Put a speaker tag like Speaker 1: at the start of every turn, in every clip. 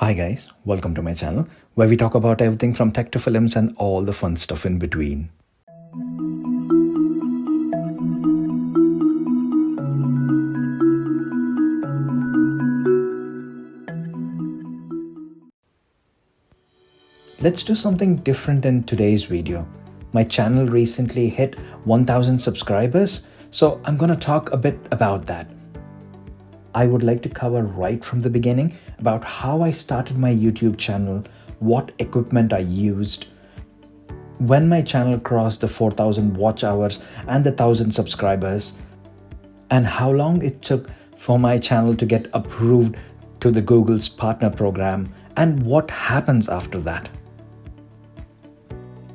Speaker 1: Hi guys, welcome to my channel where we talk about everything from tech to films and all the fun stuff in between. Let's do something different in today's video. My channel recently hit 1000 subscribers, so I'm gonna talk a bit about that. I would like to cover right from the beginning about how I started my YouTube channel, what equipment I used, when my channel crossed the 4000 watch hours and the 1000 subscribers, and how long it took for my channel to get approved to the Google's partner program and what happens after that.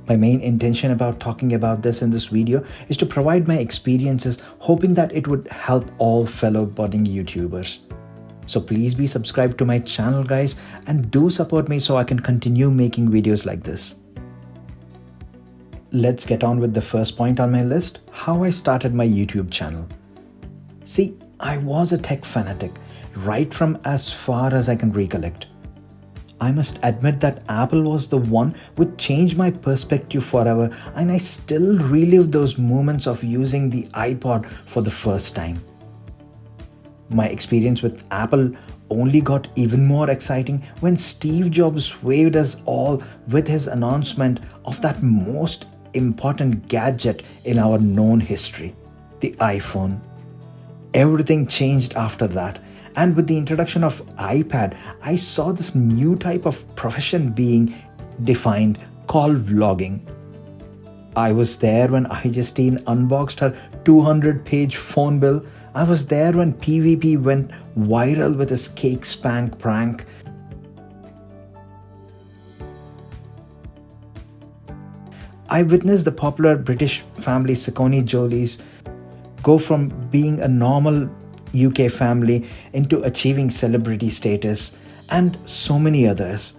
Speaker 1: My main intention about talking about this in this video is to provide my experiences, hoping that it would help all fellow budding YouTubers. So please be subscribed to my channel guys and do support me so I can continue making videos like this. Let's get on with the first point on my list, how I started my YouTube channel. See, I was a tech fanatic right from as far as I can recollect. I must admit that Apple was the one which changed my perspective forever, and I still relive those moments of using the iPod for the first time. My experience with Apple only got even more exciting when Steve Jobs waved us all with his announcement of that most important gadget in our known history, the iPhone. Everything changed after that. And with the introduction of iPad, I saw this new type of profession being defined called vlogging. I was there when iJustine unboxed her 200-page phone bill. I was there when PvP went viral with his cake spank prank. I witnessed the popular British family Sicconi Jollies go from being a normal UK family into achieving celebrity status, and so many others.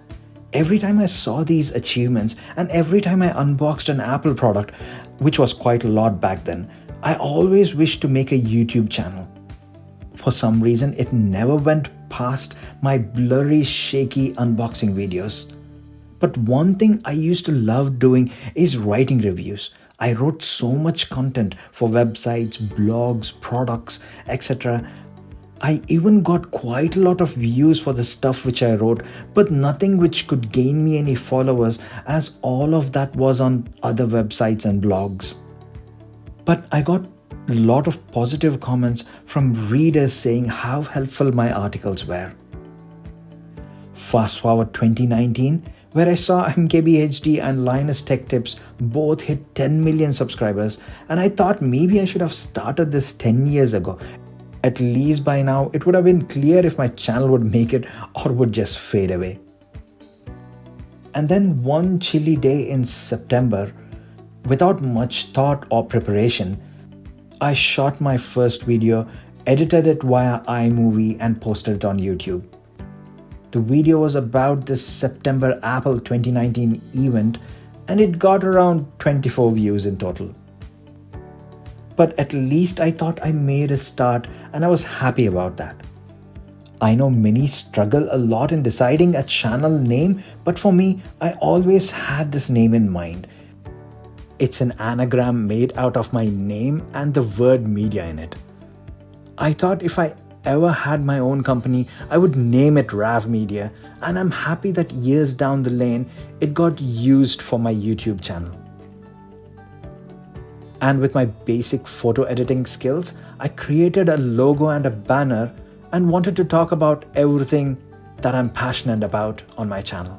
Speaker 1: Every time I saw these achievements and every time I unboxed an Apple product, which was quite a lot back then, I always wished to make a YouTube channel. For some reason, it never went past my blurry, shaky unboxing videos. But one thing I used to love doing is writing reviews. I wrote so much content for websites, blogs, products, etc. I even got quite a lot of views for the stuff which I wrote, but nothing which could gain me any followers, as all of that was on other websites and blogs. But I got a lot of positive comments from readers saying how helpful my articles were. Fast forward 2019, where I saw MKBHD and Linus Tech Tips both hit 10 million subscribers, and I thought maybe I should have started this 10 years ago. At least by now, it would have been clear if my channel would make it or would just fade away. And then one chilly day in September, without much thought or preparation, I shot my first video, edited it via iMovie, and posted it on YouTube. The video was about this September Apple 2019 event, and it got around 24 views in total. But at least I thought I made a start, and I was happy about that. I know many struggle a lot in deciding a channel name, but for me, I always had this name in mind. It's an anagram made out of my name and the word media in it. I thought if I ever had my own company, I would name it Rav Media, and I'm happy that years down the lane, it got used for my YouTube channel. And with my basic photo editing skills, I created a logo and a banner and wanted to talk about everything that I'm passionate about on my channel.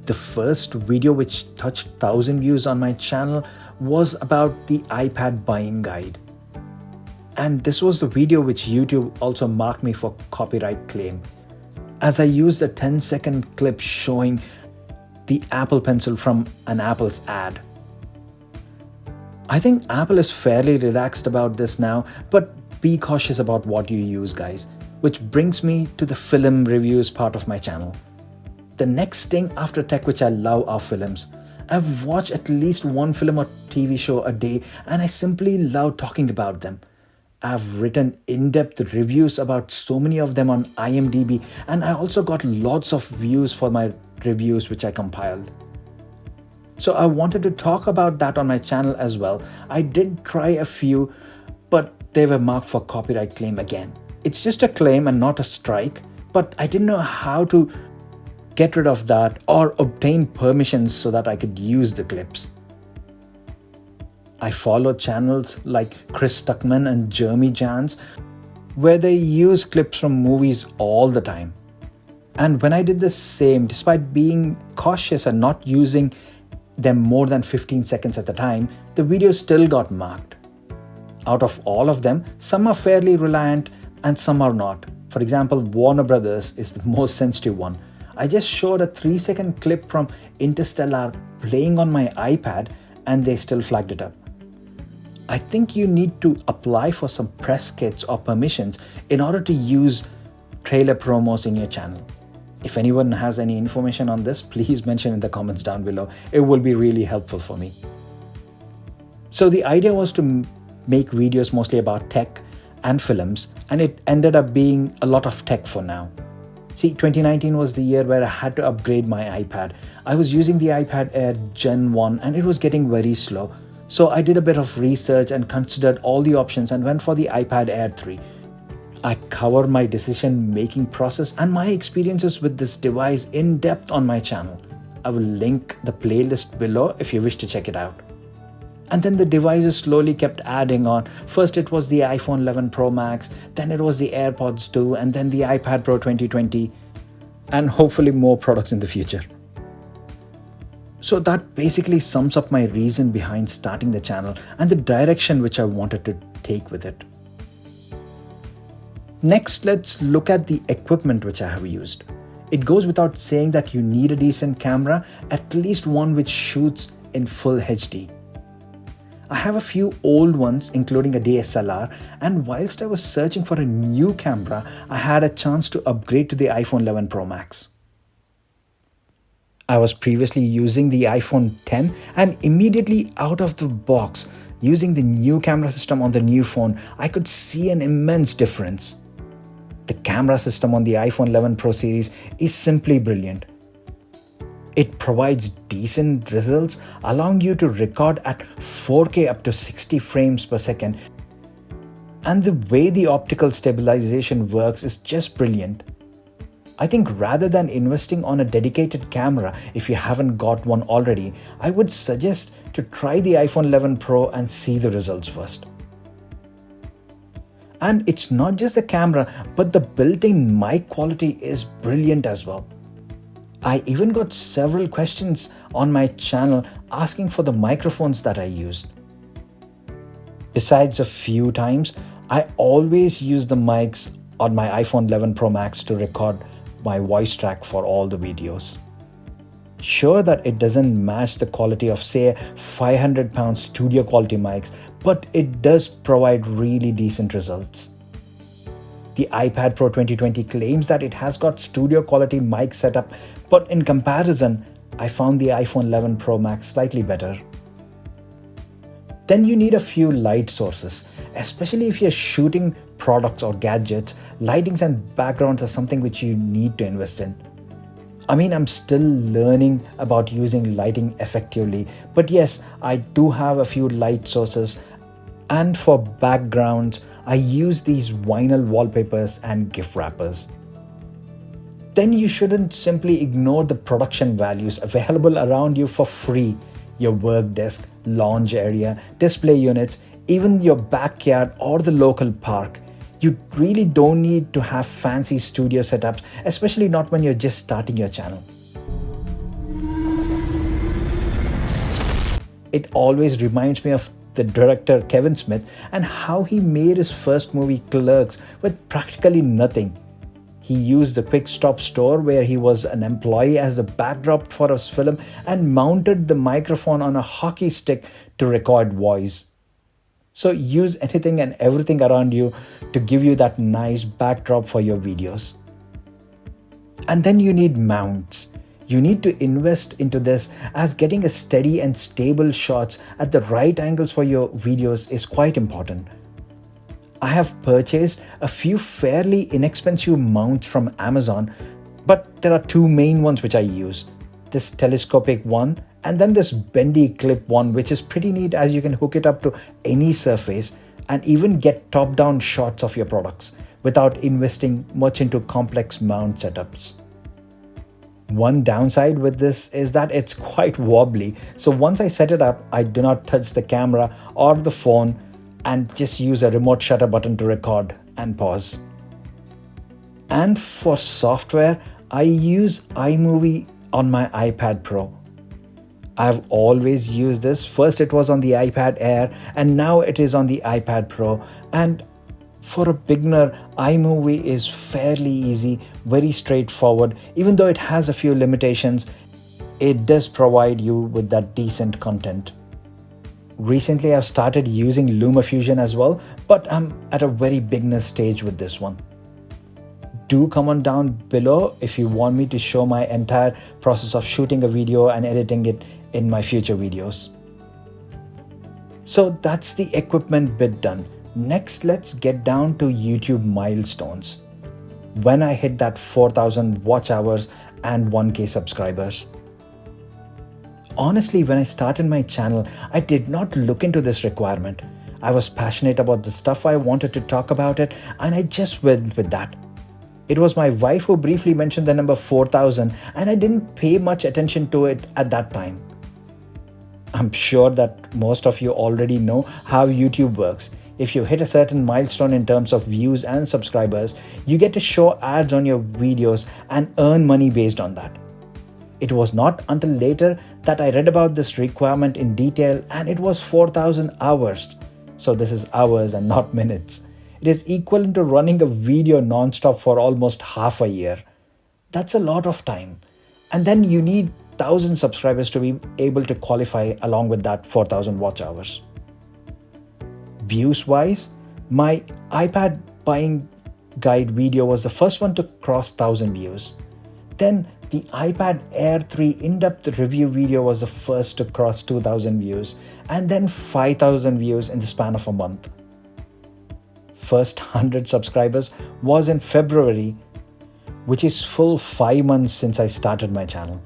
Speaker 1: The first video which touched 1000 views on my channel was about the iPad buying guide. And this was the video which YouTube also marked me for copyright claim, as I used a 10-second clip showing the Apple Pencil from an Apple's ad. I think Apple is fairly relaxed about this now, but be cautious about what you use, guys. Which brings me to the film reviews part of my channel. The next thing after tech which I love are films. I've watched at least one film or TV show a day, and I simply love talking about them. I've written in-depth reviews about so many of them on IMDb, and I also got lots of views for my reviews which I compiled. So I wanted to talk about that on my channel as well. I did try a few, but they were marked for copyright claim again. It's just a claim and not a strike, but I didn't know how to get rid of that or obtain permissions so that I could use the clips. I follow channels like Chris Tuckman and Jeremy Jans, where they use clips from movies all the time. And when I did the same, despite being cautious and not using them more than 15 seconds at a time, the video still got marked. Out of all of them, some are fairly reliant and some are not. For example, Warner Brothers is the most sensitive one. I just showed a 3-second clip from Interstellar playing on my iPad and they still flagged it up. I think you need to apply for some press kits or permissions in order to use trailer promos in your channel. If anyone has any information on this, please mention in the comments down below. It will be really helpful for me. So the idea was to make videos mostly about tech and films, and it ended up being a lot of tech for now. See, 2019 was the year where I had to upgrade my iPad. I was using the iPad Air Gen 1 and it was getting very slow. So I did a bit of research and considered all the options and went for the iPad Air 3. I cover my decision-making process and my experiences with this device in depth on my channel. I will link the playlist below if you wish to check it out. And then the devices slowly kept adding on. First it was the iPhone 11 Pro Max, then it was the AirPods 2, and then the iPad Pro 2020, and hopefully more products in the future. So that basically sums up my reason behind starting the channel and the direction which I wanted to take with it. Next, let's look at the equipment which I have used. It goes without saying that you need a decent camera, at least one which shoots in full HD. I have a few old ones, including a DSLR, and whilst I was searching for a new camera, I had a chance to upgrade to the iPhone 11 Pro Max. I was previously using the iPhone 10 and immediately out of the box, using the new camera system on the new phone, I could see an immense difference. The camera system on the iPhone 11 Pro series is simply brilliant. It provides decent results, allowing you to record at 4K up to 60 frames per second. And the way the optical stabilization works is just brilliant. I think rather than investing on a dedicated camera, if you haven't got one already, I would suggest to try the iPhone 11 Pro and see the results first. And it's not just the camera, but the built-in mic quality is brilliant as well. I even got several questions on my channel asking for the microphones that I used. Besides a few times, I always use the mics on my iPhone 11 Pro Max to record my voice track for all the videos. Sure that it doesn't match the quality of, say, 500-pound studio quality mics, but it does provide really decent results. The iPad Pro 2020 claims that it has got studio quality mic setup, but in comparison, I found the iPhone 11 Pro Max slightly better. Then you need a few light sources, especially if you're shooting products or gadgets. Lightings and backgrounds are something which you need to invest in. I mean, I'm still learning about using lighting effectively, but yes, I do have a few light sources. And for backgrounds, I use these vinyl wallpapers and GIF wrappers. Then you shouldn't simply ignore the production values available around you for free. Your work desk, lounge area, display units, even your backyard or the local park. You really don't need to have fancy studio setups, especially not when you're just starting your channel. It always reminds me of the director Kevin Smith and how he made his first movie Clerks with practically nothing. He used the quick stop store where he was an employee as a backdrop for his film and mounted the microphone on a hockey stick to record voice. So use anything and everything around you to give you that nice backdrop for your videos. And then you need mounts. You need to invest into this, as getting a steady and stable shots at the right angles for your videos is quite important. I have purchased a few fairly inexpensive mounts from Amazon, but there are two main ones which I use. This telescopic one and then this bendy clip one, which is pretty neat as you can hook it up to any surface and even get top-down shots of your products without investing much into complex mount setups. One downside with this is that it's quite wobbly, so once I set it up, I do not touch the camera or the phone and just use a remote shutter button to record and pause. And for software, I use iMovie on my iPad Pro. I've always used this. First it was on the iPad Air and now it is on the iPad Pro. And for a beginner, iMovie is fairly easy, very straightforward. Even though it has a few limitations, it does provide you with that decent content. Recently, I've started using LumaFusion as well, but I'm at a very beginner stage with this one. Do comment down below if you want me to show my entire process of shooting a video and editing it in my future videos. So that's the equipment bit done. Next, let's get down to YouTube milestones. When I hit that 4,000 watch hours and 1K subscribers. Honestly, when I started my channel, I did not look into this requirement. I was passionate about the stuff I wanted to talk about it, and I just went with that. It was my wife who briefly mentioned the number 4,000, and I didn't pay much attention to it at that time. I'm sure that most of you already know how YouTube works. If you hit a certain milestone in terms of views and subscribers, you get to show ads on your videos and earn money based on that. It was not until later that I read about this requirement in detail, and it was 4,000 hours. So this is hours and not minutes. It is equivalent to running a video non-stop for almost half a year. That's a lot of time. And then you need 1,000 subscribers to be able to qualify along with that 4,000 watch hours. Views wise, my iPad buying guide video was the first one to cross 1,000 views. Then the iPad Air 3 in-depth review video was the first to cross 2,000 views, and then 5,000 views in the span of a month. First 100 subscribers was in February, which is full 5 months since I started my channel.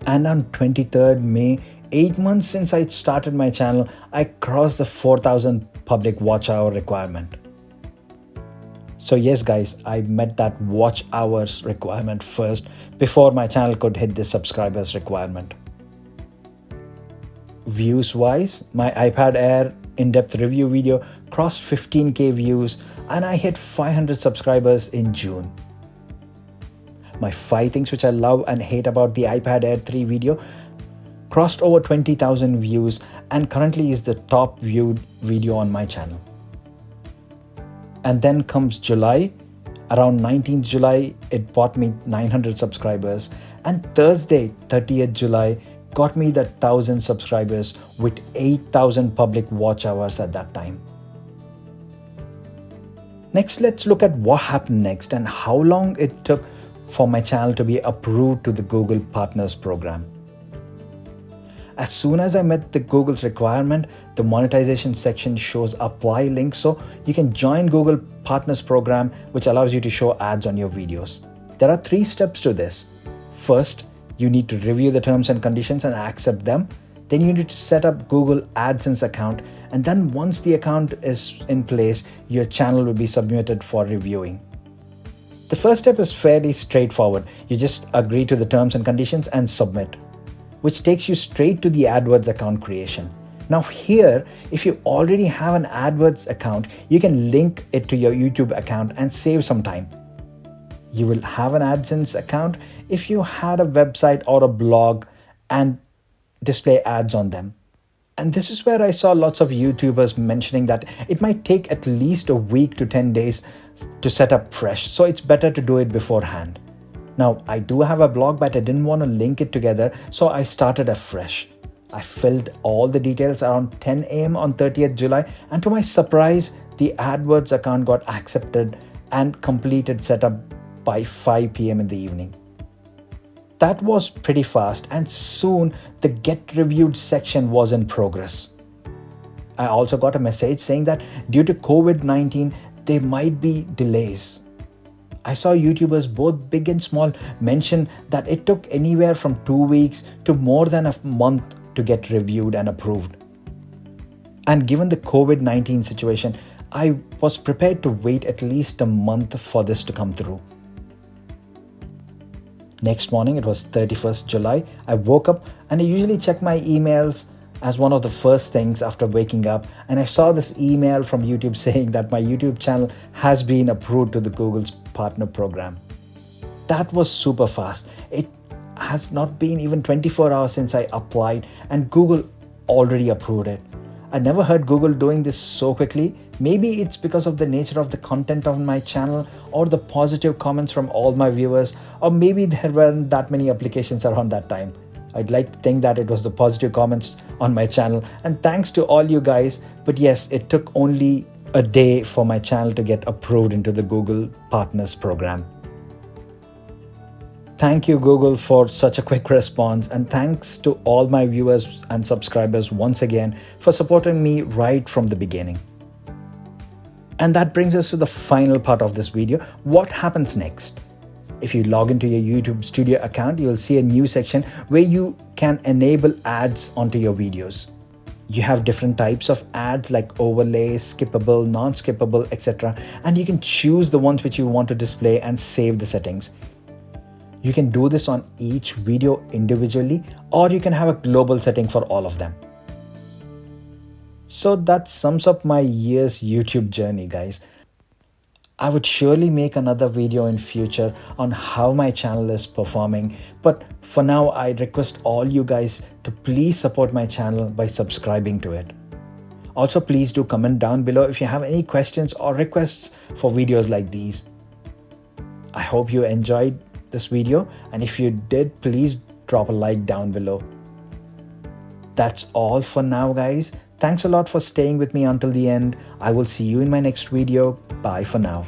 Speaker 1: And on 23rd May, 8 months since I started my channel, I crossed the 4,000 public watch hour requirement. So yes guys, I met that watch hours requirement first before my channel could hit the subscribers requirement. Views wise, my iPad Air in-depth review video crossed 15k views and I hit 500 subscribers in June. My 5 things which I love and hate about the iPad Air 3 video crossed over 20,000 views and currently is the top viewed video on my channel. And then comes July. Around 19th July, it bought me 900 subscribers, and Thursday, 30th July, got me the 1,000 subscribers with 8,000 public watch hours at that time. Next, let's look at what happened next and how long it took for my channel to be approved to the Google Partners Program. As soon as I met the Google's requirement, the monetization section shows apply link, so you can join Google Partners Program, which allows you to show ads on your videos. There are 3 steps to this. First, you need to review the terms and conditions and accept them. Then you need to set up Google AdSense account, and then once the account is in place, your channel will be submitted for reviewing. The first step is fairly straightforward. You just agree to the terms and conditions and submit, which takes you straight to the AdWords account creation. Now here, if you already have an AdWords account, you can link it to your YouTube account and save some time. You will have an AdSense account if you had a website or a blog and display ads on them. And this is where I saw lots of YouTubers mentioning that it might take at least a week to 10 days to set up fresh, so it's better to do it beforehand. Now, I do have a blog, but I didn't want to link it together, so I started afresh. I filled all the details around 10 a.m. on 30th July, and to my surprise, the AdWords account got accepted and completed setup by 5 p.m. in the evening. That was pretty fast, and soon the Get Reviewed section was in progress. I also got a message saying that due to COVID-19, there might be delays. I saw YouTubers, both big and small, mention that it took anywhere from 2 weeks to more than a month to get reviewed and approved. And given the COVID-19 situation, I was prepared to wait at least a month for this to come through. Next morning, it was 31st July. I woke up and I usually check my emails as one of the first things after waking up, and I saw this email from YouTube saying that my YouTube channel has been approved to the Google's partner program. That was super fast. It has not been even 24 hours since I applied and Google already approved it. I never heard Google doing this so quickly. Maybe it's because of the nature of the content on my channel or the positive comments from all my viewers, or maybe there weren't that many applications around that time. I'd like to think that it was the positive comments on my channel, and thanks to all you guys. But yes, it took only a day for my channel to get approved into the Google Partners program. Thank you, Google, for such a quick response, and thanks to all my viewers and subscribers once again for supporting me right from the beginning. And that brings us to the final part of this video. What happens next? If you log into your YouTube Studio account, you will see a new section where you can enable ads onto your videos. You have different types of ads like overlay, skippable, non-skippable, etc. And you can choose the ones which you want to display and save the settings. You can do this on each video individually, or you can have a global setting for all of them. So that sums up my year's YouTube journey, guys. I would surely make another video in future on how my channel is performing, but for now I request all you guys to please support my channel by subscribing to it. Also, please do comment down below if you have any questions or requests for videos like these. I hope you enjoyed this video, and if you did, please drop a like down below. That's all for now, guys. Thanks a lot for staying with me until the end. I will see you in my next video. Bye for now.